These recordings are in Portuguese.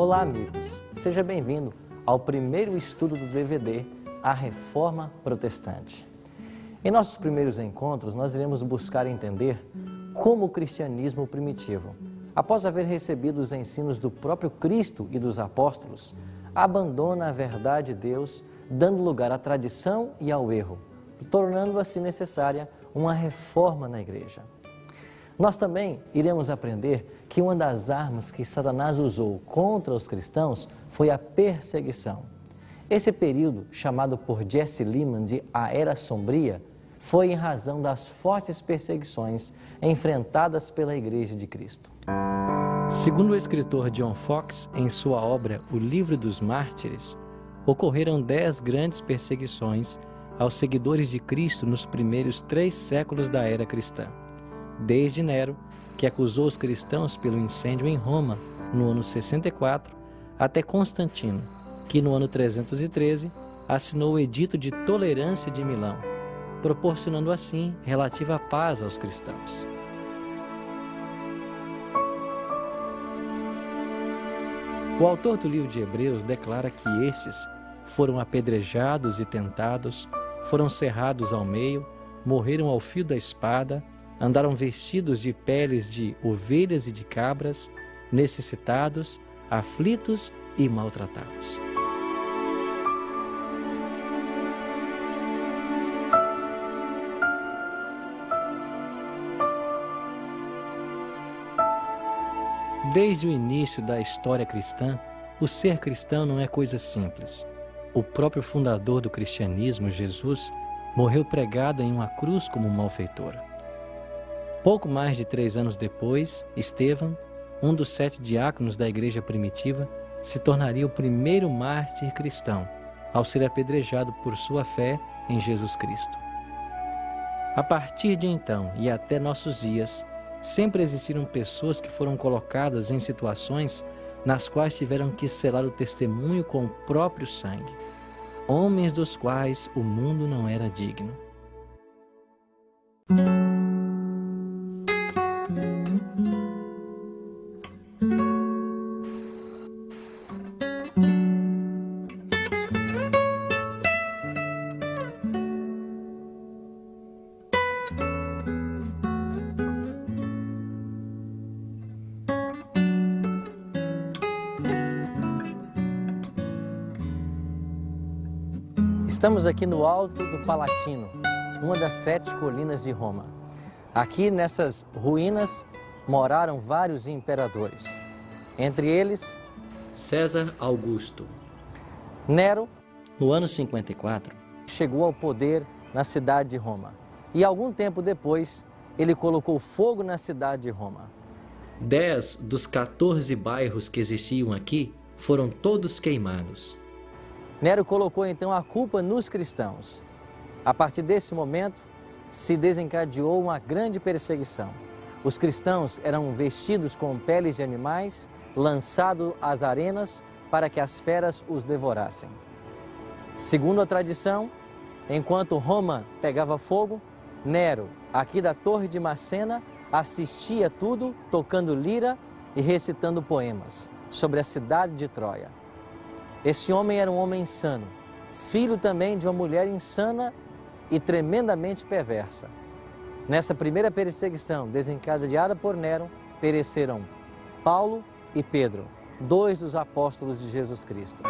Olá, amigos. Seja bem-vindo ao primeiro estudo do DVD A Reforma Protestante. Em nossos primeiros encontros, nós iremos buscar entender como o cristianismo primitivo, após haver recebido os ensinos do próprio Cristo e dos apóstolos, abandona a verdade de Deus, dando lugar à tradição e ao erro, tornando assim necessária uma reforma na igreja. Nós também iremos aprender que uma das armas que Satanás usou contra os cristãos foi a perseguição. Esse período, chamado por Jesse Lehman de a Era Sombria, foi em razão das fortes perseguições enfrentadas pela Igreja de Cristo. Segundo o escritor John Foxe, em sua obra O Livro dos Mártires, ocorreram 10 grandes perseguições aos seguidores de Cristo nos primeiros 3 séculos da era cristã. Desde Nero, que acusou os cristãos pelo incêndio em Roma no ano 64, até Constantino, que no ano 313 assinou o Edito de Tolerância de Milão, proporcionando assim relativa paz aos cristãos. O autor do livro de Hebreus declara que esses foram apedrejados e tentados, foram cerrados ao meio, morreram ao fio da espada, andaram vestidos de peles de ovelhas e de cabras, necessitados, aflitos e maltratados. Desde o início da história cristã, o ser cristão não é coisa simples. O próprio fundador do cristianismo, Jesus, morreu pregado em uma cruz como malfeitor. Pouco mais de 3 anos depois, Estevão, um dos 7 diáconos da igreja primitiva, se tornaria o primeiro mártir cristão, ao ser apedrejado por sua fé em Jesus Cristo. A partir de então e até nossos dias, sempre existiram pessoas que foram colocadas em situações nas quais tiveram que selar o testemunho com o próprio sangue, homens dos quais o mundo não era digno. Estamos aqui no alto do Palatino, uma das 7 colinas de Roma. Aqui nessas ruínas moraram vários imperadores, entre eles César Augusto. Nero, no ano 54, chegou ao poder na cidade de Roma e algum tempo depois ele colocou fogo na cidade de Roma. 10 dos 14 bairros que existiam aqui foram todos queimados. Nero colocou então a culpa nos cristãos. A partir desse momento, se desencadeou uma grande perseguição. Os cristãos eram vestidos com peles de animais, lançados às arenas para que as feras os devorassem. Segundo a tradição, enquanto Roma pegava fogo, Nero, aqui da Torre de Macena, assistia tudo tocando lira e recitando poemas sobre a cidade de Troia. Esse homem era um homem insano, filho também de uma mulher insana e tremendamente perversa. Nessa primeira perseguição desencadeada por Nero, pereceram Paulo e Pedro, 2 dos apóstolos de Jesus Cristo.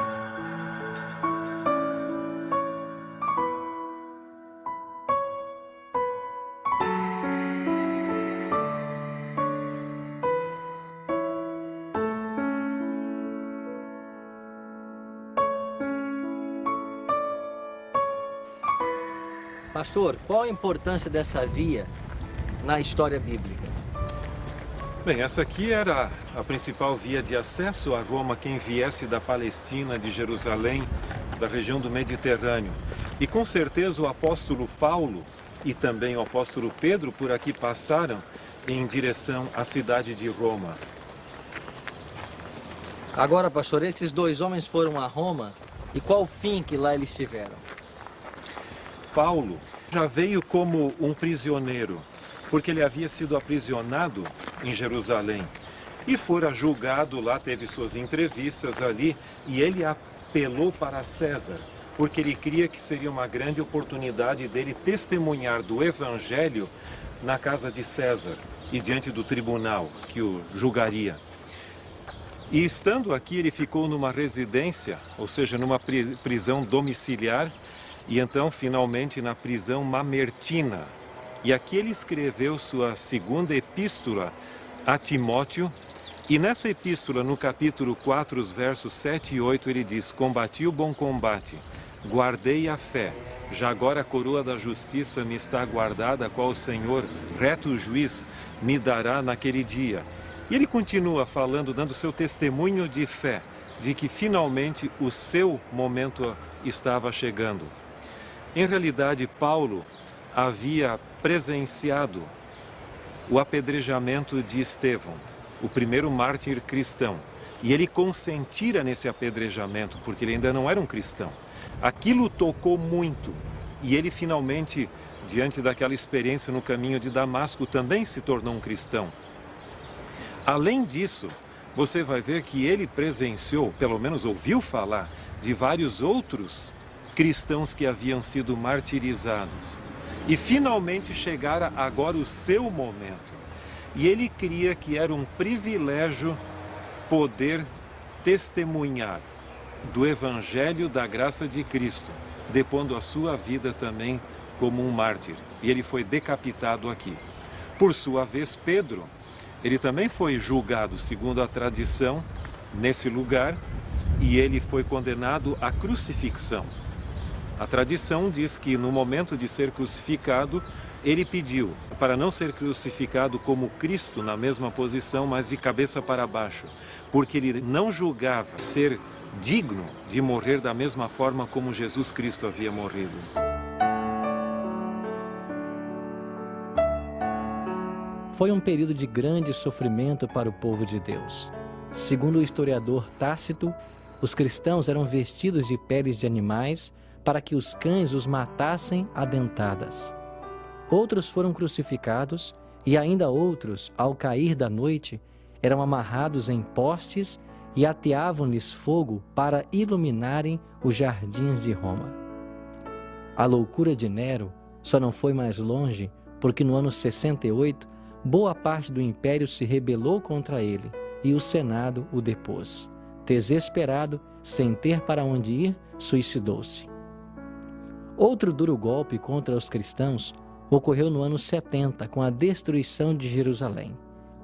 Pastor, qual a importância dessa via na história bíblica? Bem, essa aqui era a principal via de acesso a Roma, quem viesse da Palestina, de Jerusalém, da região do Mediterrâneo. E com certeza o apóstolo Paulo e também o apóstolo Pedro por aqui passaram em direção à cidade de Roma. Agora, pastor, esses 2 homens foram a Roma e qual o fim que lá eles tiveram? Paulo já veio como um prisioneiro, porque ele havia sido aprisionado em Jerusalém. e fora julgado lá, teve suas entrevistas ali, e ele apelou para César, porque ele cria que seria uma grande oportunidade dele testemunhar do Evangelho na casa de César e diante do tribunal que o julgaria. E estando aqui, ele ficou numa residência, ou seja, numa prisão domiciliar, e então, finalmente, na prisão mamertina. E aqui ele escreveu sua segunda epístola a Timóteo, e nessa epístola, no capítulo 4, os versos 7 e 8, ele diz: combati o bom combate, guardei a fé, já agora a coroa da justiça me está guardada, a qual o Senhor, reto juiz, me dará naquele dia. E ele continua falando, dando seu testemunho de fé, de que finalmente o seu momento estava chegando. Em realidade, Paulo havia presenciado o apedrejamento de Estevão, o primeiro mártir cristão. E ele consentira nesse apedrejamento, porque ele ainda não era um cristão. Aquilo tocou muito. E ele finalmente, diante daquela experiência no caminho de Damasco, também se tornou um cristão. Além disso, você vai ver que ele presenciou, pelo menos ouviu falar, de vários outros cristãos que haviam sido martirizados. E finalmente chegara agora o seu momento. E ele cria que era um privilégio poder testemunhar do Evangelho da graça de Cristo, depondo a sua vida também como um mártir. E ele foi decapitado aqui. Por sua vez, Pedro, ele também foi julgado, segundo a tradição, nesse lugar, e ele foi condenado à crucifixão. A tradição diz que no momento de ser crucificado, ele pediu para não ser crucificado como Cristo na mesma posição, mas de cabeça para baixo, porque ele não julgava ser digno de morrer da mesma forma como Jesus Cristo havia morrido. Foi um período de grande sofrimento para o povo de Deus. Segundo o historiador Tácito, os cristãos eram vestidos de peles de animais para que os cães os matassem a dentadas. Outros foram crucificados e ainda outros, ao cair da noite, eram amarrados em postes e ateavam-lhes fogo para iluminarem os jardins de Roma. A loucura de Nero só não foi mais longe porque no ano 68, boa parte do império se rebelou contra ele e o Senado o depôs. Desesperado, sem ter para onde ir, suicidou-se. Outro duro golpe contra os cristãos ocorreu no ano 70, com a destruição de Jerusalém.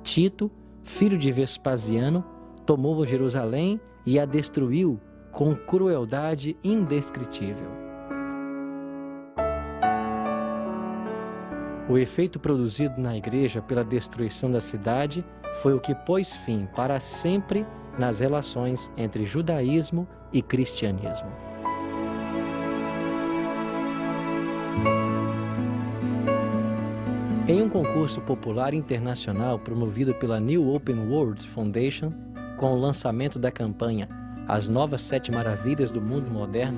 Tito, filho de Vespasiano, tomou Jerusalém e a destruiu com crueldade indescritível. O efeito produzido na igreja pela destruição da cidade foi o que pôs fim para sempre nas relações entre judaísmo e cristianismo. Em um concurso popular internacional promovido pela New Open World Foundation, com o lançamento da campanha As Novas Sete Maravilhas do Mundo Moderno,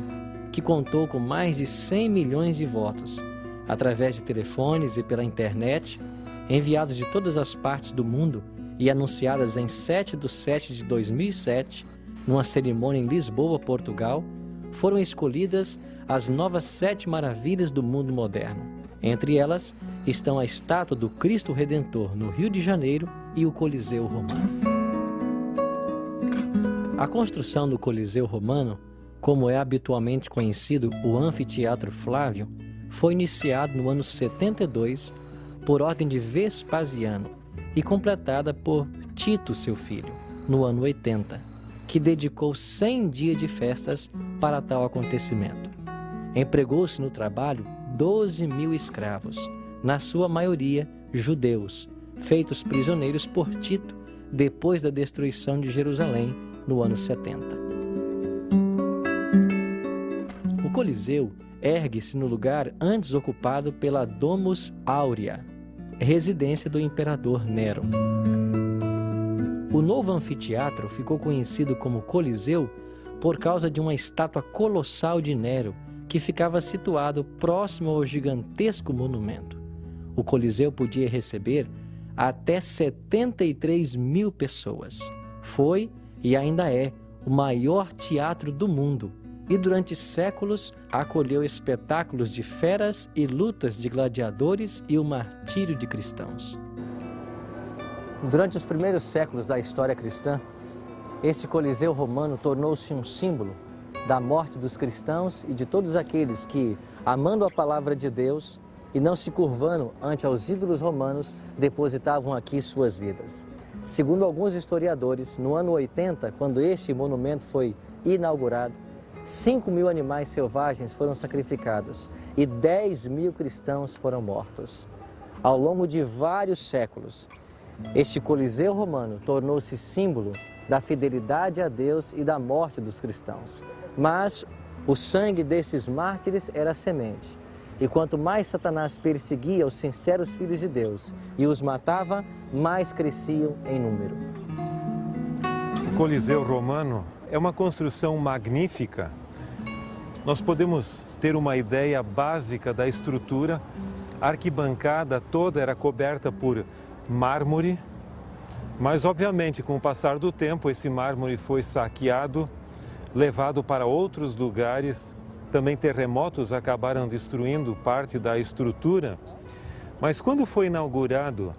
que contou com mais de 100 milhões de votos, através de telefones e pela internet, enviados de todas as partes do mundo e anunciadas em 7/7/2007, numa cerimônia em Lisboa, Portugal, foram escolhidas as novas 7 maravilhas do mundo moderno. Entre elas estão a estátua do Cristo Redentor no Rio de Janeiro e o Coliseu Romano. A construção do Coliseu Romano, como é habitualmente conhecido o Anfiteatro Flávio, foi iniciado no ano 72 por ordem de Vespasiano e completada por Tito, seu filho, no ano 80, que dedicou 100 dias de festas para tal acontecimento. Empregou-se no trabalho 12.000 escravos, na sua maioria judeus, feitos prisioneiros por Tito depois da destruição de Jerusalém no ano 70. O Coliseu ergue-se no lugar antes ocupado pela Domus Aurea, residência do imperador Nero. O novo anfiteatro ficou conhecido como Coliseu por causa de uma estátua colossal de Nero que ficava situado próximo ao gigantesco monumento. O Coliseu podia receber até 73 mil pessoas. Foi e ainda é o maior teatro do mundo e durante séculos acolheu espetáculos de feras e lutas de gladiadores e o martírio de cristãos. Durante os primeiros séculos da história cristã, esse Coliseu romano tornou-se um símbolo da morte dos cristãos e de todos aqueles que, amando a palavra de Deus e não se curvando ante aos ídolos romanos, depositavam aqui suas vidas. Segundo alguns historiadores, no ano 80, quando este monumento foi inaugurado, 5 mil animais selvagens foram sacrificados e 10 mil cristãos foram mortos. Ao longo de vários séculos, este Coliseu romano tornou-se símbolo da fidelidade a Deus e da morte dos cristãos. Mas o sangue desses mártires era semente. E quanto mais Satanás perseguia os sinceros filhos de Deus e os matava, mais cresciam em número. O Coliseu romano é uma construção magnífica. Nós podemos ter uma ideia básica da estrutura. A arquibancada toda era coberta por mármore, mas obviamente com o passar do tempo esse mármore foi saqueado, levado para outros lugares. Também terremotos acabaram destruindo parte da estrutura, mas quando foi inaugurado,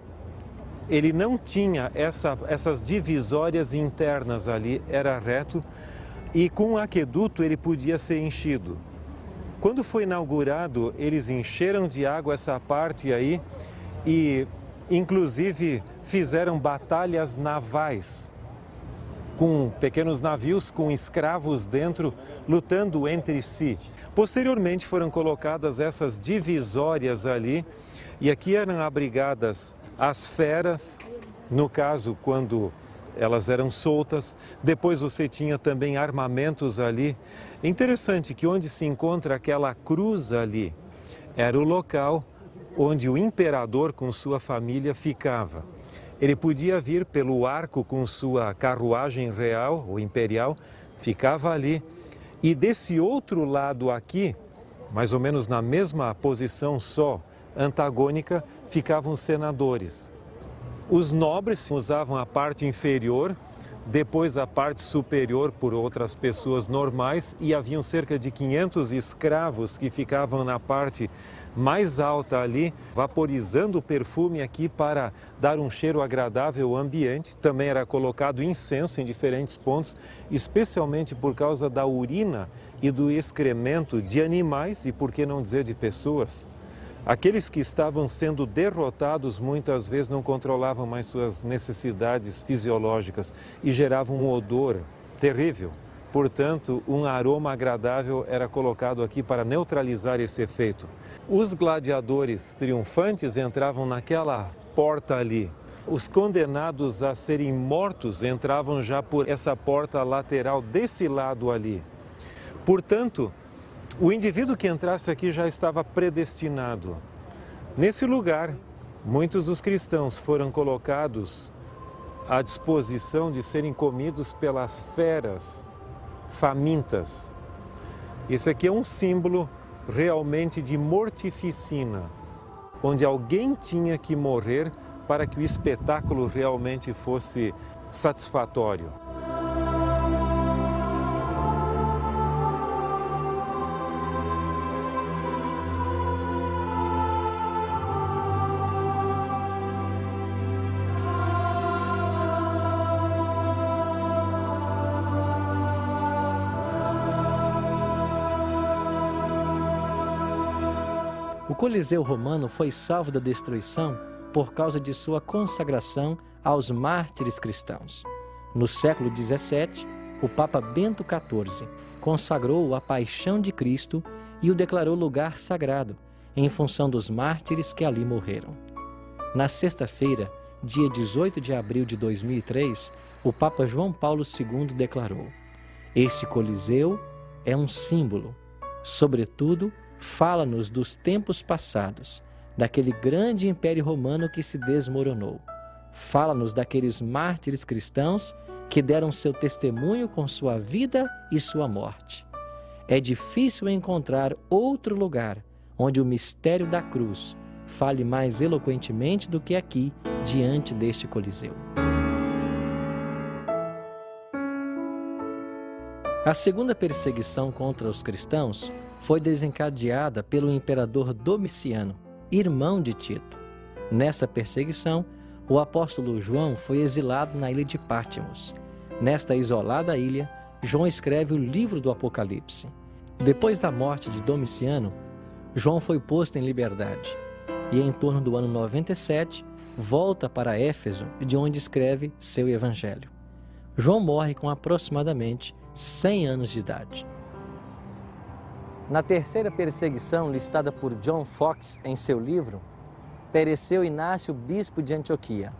ele não tinha essas divisórias internas ali, era reto e com um aqueduto ele podia ser enchido. Quando foi inaugurado, eles encheram de água essa parte aí e inclusive fizeram batalhas navais com pequenos navios com escravos dentro, lutando entre si. Posteriormente foram colocadas essas divisórias ali e aqui eram abrigadas as feras, no caso quando elas eram soltas. Depois você tinha também armamentos ali. É interessante que onde se encontra aquela cruz ali, era o local onde o imperador com sua família ficava. Ele podia vir pelo arco com sua carruagem real ou imperial, ficava ali. E desse outro lado aqui, mais ou menos na mesma posição só, antagônica, ficavam os senadores. Os nobres usavam a parte inferior, depois a parte superior por outras pessoas normais e haviam cerca de 500 escravos que ficavam na parte mais alta ali, vaporizando o perfume aqui para dar um cheiro agradável ao ambiente. Também era colocado incenso em diferentes pontos, especialmente por causa da urina e do excremento de animais e, por que não dizer, de pessoas. Aqueles que estavam sendo derrotados muitas vezes não controlavam mais suas necessidades fisiológicas e geravam um odor terrível. Portanto, um aroma agradável era colocado aqui para neutralizar esse efeito. Os gladiadores triunfantes entravam naquela porta ali. Os condenados a serem mortos entravam já por essa porta lateral desse lado ali. Portanto, o indivíduo que entrasse aqui já estava predestinado. Nesse lugar, muitos dos cristãos foram colocados à disposição de serem comidos pelas feras famintas. Esse aqui é um símbolo realmente de mortificina, onde alguém tinha que morrer para que o espetáculo realmente fosse satisfatório. O Coliseu romano foi salvo da destruição por causa de sua consagração aos mártires cristãos. No século XVII, o Papa Bento XIV consagrou a Paixão de Cristo e o declarou lugar sagrado, em função dos mártires que ali morreram. Na sexta-feira, dia 18 de abril de 2003, o Papa João Paulo II declarou: "Este Coliseu é um símbolo, sobretudo, fala-nos dos tempos passados, daquele grande império romano que se desmoronou. Fala-nos daqueles mártires cristãos que deram seu testemunho com sua vida e sua morte. É difícil encontrar outro lugar onde o mistério da cruz fale mais eloquentemente do que aqui diante deste Coliseu. A segunda perseguição contra os cristãos foi desencadeada pelo imperador Domiciano, irmão de Tito. Nessa perseguição, o apóstolo João foi exilado na ilha de Patmos. Nesta isolada ilha, João escreve o livro do Apocalipse. Depois da morte de Domiciano, João foi posto em liberdade e, em torno do ano 97, volta para Éfeso, de onde escreve seu evangelho. João morre com aproximadamente 100 anos de idade. Na terceira perseguição listada por John Foxe em seu livro, pereceu Inácio, bispo de Antioquia.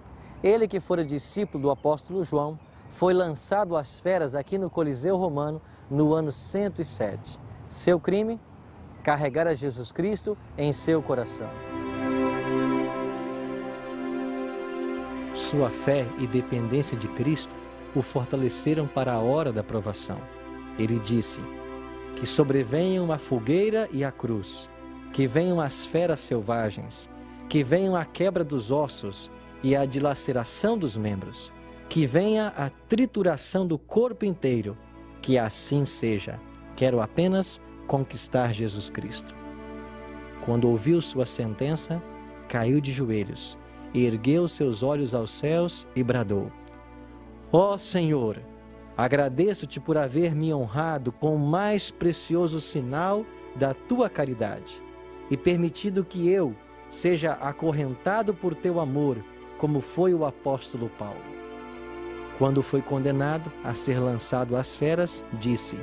Ele, que fora discípulo do apóstolo João, foi lançado às feras aqui no Coliseu Romano no ano 107. Seu crime? Carregar a Jesus Cristo em seu coração. Sua fé e dependência de Cristo o fortaleceram para a hora da provação. Ele disse: que sobrevenham a fogueira e a cruz, que venham as feras selvagens, que venham a quebra dos ossos e a dilaceração dos membros, que venha a trituração do corpo inteiro, que assim seja. Quero apenas conquistar Jesus Cristo. Quando ouviu sua sentença, caiu de joelhos, ergueu seus olhos aos céus e bradou: ó Senhor, agradeço-te por haver me honrado com o mais precioso sinal da tua caridade e permitido que eu seja acorrentado por teu amor, como foi o apóstolo Paulo. Quando foi condenado a ser lançado às feras, disse: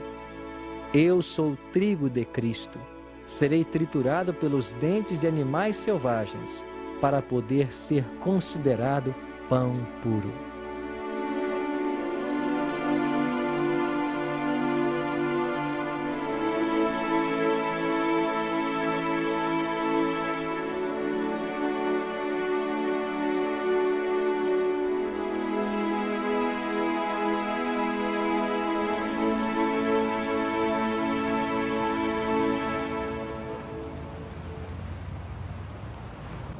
eu sou trigo de Cristo, serei triturado pelos dentes de animais selvagens, para poder ser considerado pão puro.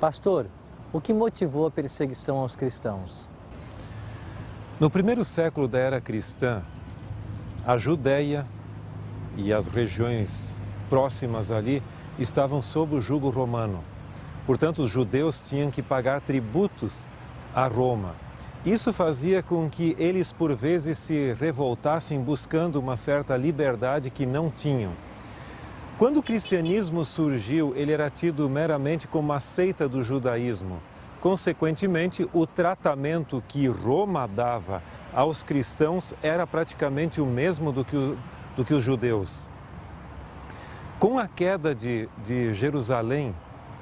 Pastor, o que motivou a perseguição aos cristãos? No primeiro século da era cristã, a Judéia e as regiões próximas ali estavam sob o jugo romano. Portanto, os judeus tinham que pagar tributos a Roma. Isso fazia com que eles, por vezes, se revoltassem buscando uma certa liberdade que não tinham. Quando o cristianismo surgiu, ele era tido meramente como uma seita do judaísmo. Consequentemente, o tratamento que Roma dava aos cristãos era praticamente o mesmo do que os judeus. Com a queda de Jerusalém,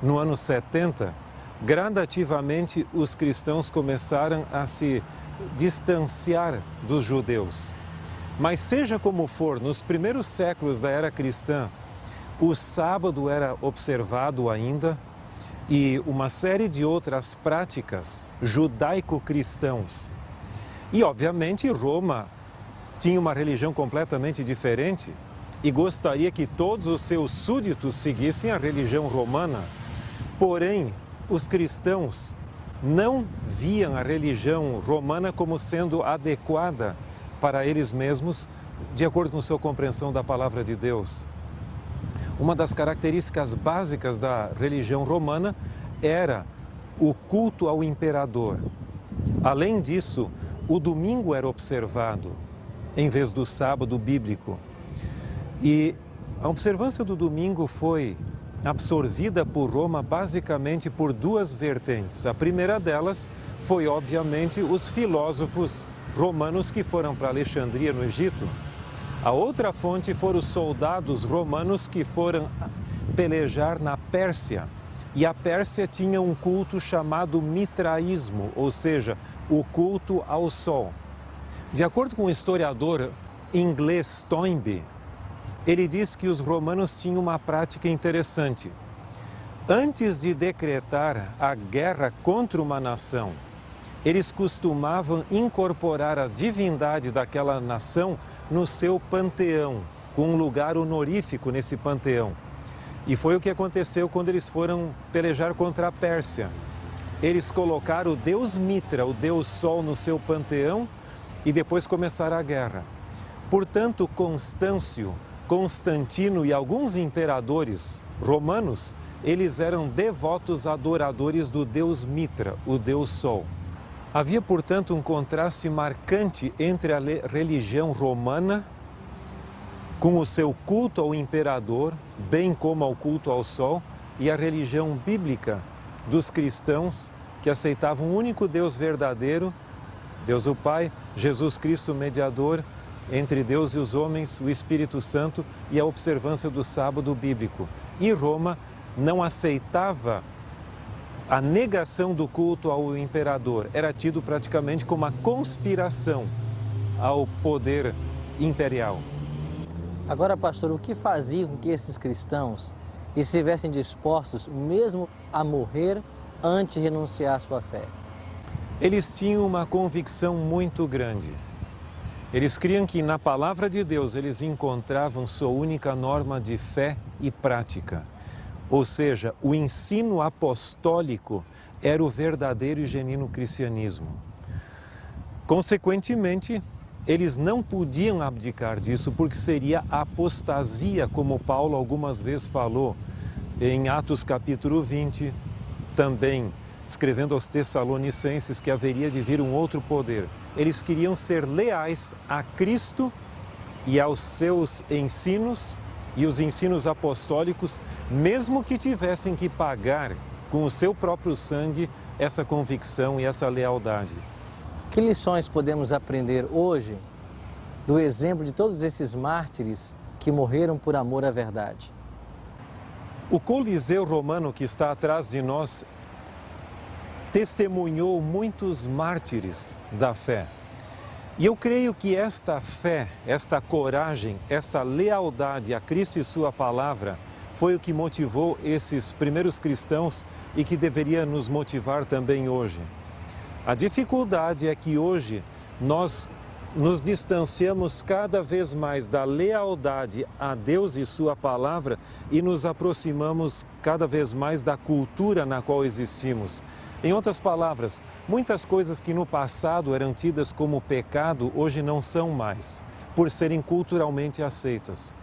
no ano 70, gradativamente os cristãos começaram a se distanciar dos judeus. Mas seja como for, nos primeiros séculos da era cristã, o sábado era observado ainda e uma série de outras práticas judaico-cristãos. E, obviamente, Roma tinha uma religião completamente diferente e gostaria que todos os seus súditos seguissem a religião romana. Porém, os cristãos não viam a religião romana como sendo adequada para eles mesmos, de acordo com sua compreensão da palavra de Deus. Uma das características básicas da religião romana era o culto ao imperador. Além disso, o domingo era observado, em vez do sábado bíblico. E a observância do domingo foi absorvida por Roma basicamente por duas vertentes. A primeira delas foi, obviamente, os filósofos romanos que foram para Alexandria, no Egito. A outra fonte foram os soldados romanos que foram pelejar na Pérsia. E a Pérsia tinha um culto chamado mitraísmo, ou seja, o culto ao sol. De acordo com o historiador inglês Toynbee, ele diz que os romanos tinham uma prática interessante. Antes de decretar a guerra contra uma nação, eles costumavam incorporar a divindade daquela nação no seu panteão, com um lugar honorífico nesse panteão. E foi o que aconteceu quando eles foram pelejar contra a Pérsia. eles colocaram o deus Mitra, o deus Sol, no seu panteão e depois começaram a guerra. Portanto, Constâncio, Constantino e alguns imperadores romanos, eles eram devotos adoradores do deus Mitra, o deus Sol. Havia, portanto, um contraste marcante entre a religião romana, com o seu culto ao imperador, bem como ao culto ao Sol, e a religião bíblica dos cristãos, que aceitavam um único Deus verdadeiro, Deus o Pai, Jesus Cristo, mediador entre Deus e os homens, o Espírito Santo e a observância do sábado bíblico. E Roma não aceitava a negação do culto ao imperador. Era tido praticamente como uma conspiração ao poder imperial. Agora, pastor, o que fazia com que esses cristãos estivessem dispostos mesmo a morrer antes de renunciar à sua fé? Eles tinham uma convicção muito grande. Eles criam que na palavra de Deus eles encontravam sua única norma de fé e prática. Ou seja, o ensino apostólico era o verdadeiro e genuíno cristianismo. Consequentemente, eles não podiam abdicar disso porque seria apostasia, como Paulo algumas vezes falou em Atos capítulo 20, também escrevendo aos Tessalonicenses que haveria de vir um outro poder. Eles queriam ser leais a Cristo e aos seus ensinos e os ensinos apostólicos, mesmo que tivessem que pagar com o seu próprio sangue essa convicção e essa lealdade. Que lições podemos aprender hoje do exemplo de todos esses mártires que morreram por amor à verdade? O Coliseu romano que está atrás de nós testemunhou muitos mártires da fé. E eu creio que esta fé, esta coragem, essa lealdade a Cristo e sua palavra foi o que motivou esses primeiros cristãos e que deveria nos motivar também hoje. A dificuldade é que hoje nós nos distanciamos cada vez mais da lealdade a Deus e sua palavra e nos aproximamos cada vez mais da cultura na qual existimos. Em outras palavras, muitas coisas que no passado eram tidas como pecado, hoje não são mais, por serem culturalmente aceitas.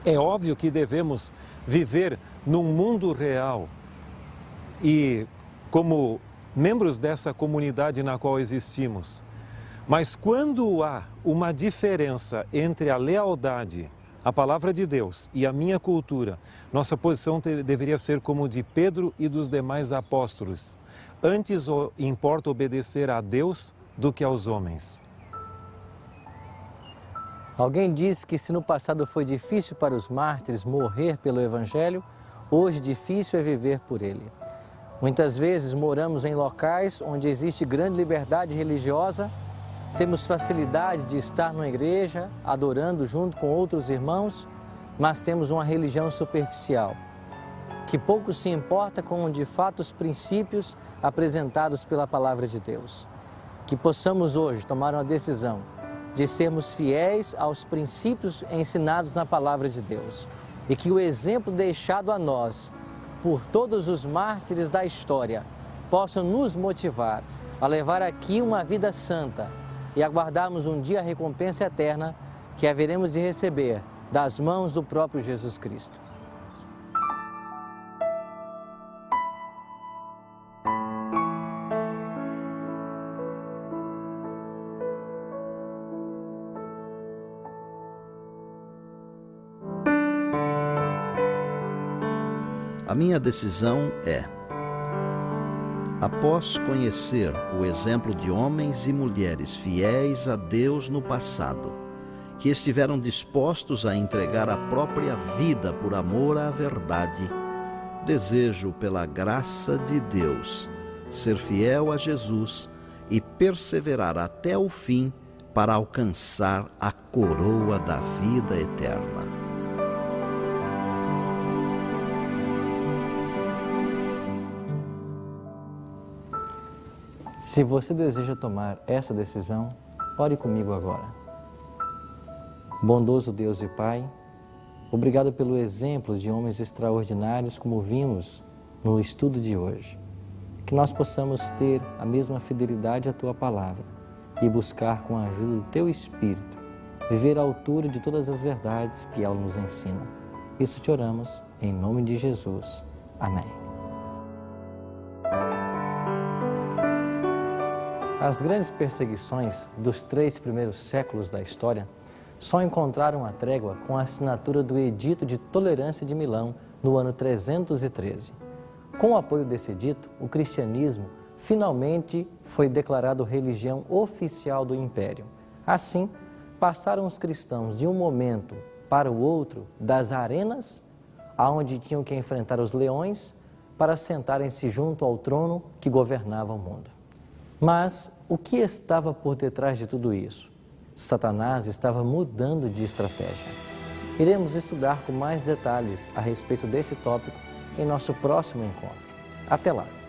É óbvio que devemos viver num mundo real e como membros dessa comunidade na qual existimos. Mas quando há uma diferença entre a lealdade à palavra de Deus e a minha cultura, nossa posição deveria ser como de Pedro e dos demais apóstolos. Antes importa obedecer a Deus do que aos homens. Alguém disse que se no passado foi difícil para os mártires morrer pelo Evangelho, hoje difícil é viver por ele. Muitas vezes moramos em locais onde existe grande liberdade religiosa, temos facilidade de estar numa igreja, adorando junto com outros irmãos, mas temos uma religião superficial, que pouco se importa com, de fato, os princípios apresentados pela Palavra de Deus. Que possamos hoje tomar uma decisão de sermos fiéis aos princípios ensinados na Palavra de Deus e que o exemplo deixado a nós por todos os mártires da história possa nos motivar a levar aqui uma vida santa e aguardarmos um dia a recompensa eterna que haveremos de receber das mãos do próprio Jesus Cristo. A minha decisão é, após conhecer o exemplo de homens e mulheres fiéis a Deus no passado, que estiveram dispostos a entregar a própria vida por amor à verdade, desejo, pela graça de Deus, ser fiel a Jesus e perseverar até o fim para alcançar a coroa da vida eterna. Se você deseja tomar essa decisão, ore comigo agora. Bondoso Deus e Pai, obrigado pelo exemplo de homens extraordinários como vimos no estudo de hoje. que nós possamos ter a mesma fidelidade à Tua palavra e buscar com a ajuda do Teu Espírito, viver à altura de todas as verdades que ela nos ensina. Isso te oramos, em nome de Jesus. Amém. As grandes perseguições dos 3 primeiros séculos da história só encontraram a trégua com a assinatura do Edito de Tolerância de Milão no ano 313. Com o apoio desse edito, o cristianismo finalmente foi declarado religião oficial do Império. Assim, passaram os cristãos de um momento para o outro das arenas, aonde tinham que enfrentar os leões, para sentarem-se junto ao trono que governava o mundo. Mas o que estava por detrás de tudo isso? Satanás estava mudando de estratégia. Iremos estudar com mais detalhes a respeito desse tópico em nosso próximo encontro. Até lá!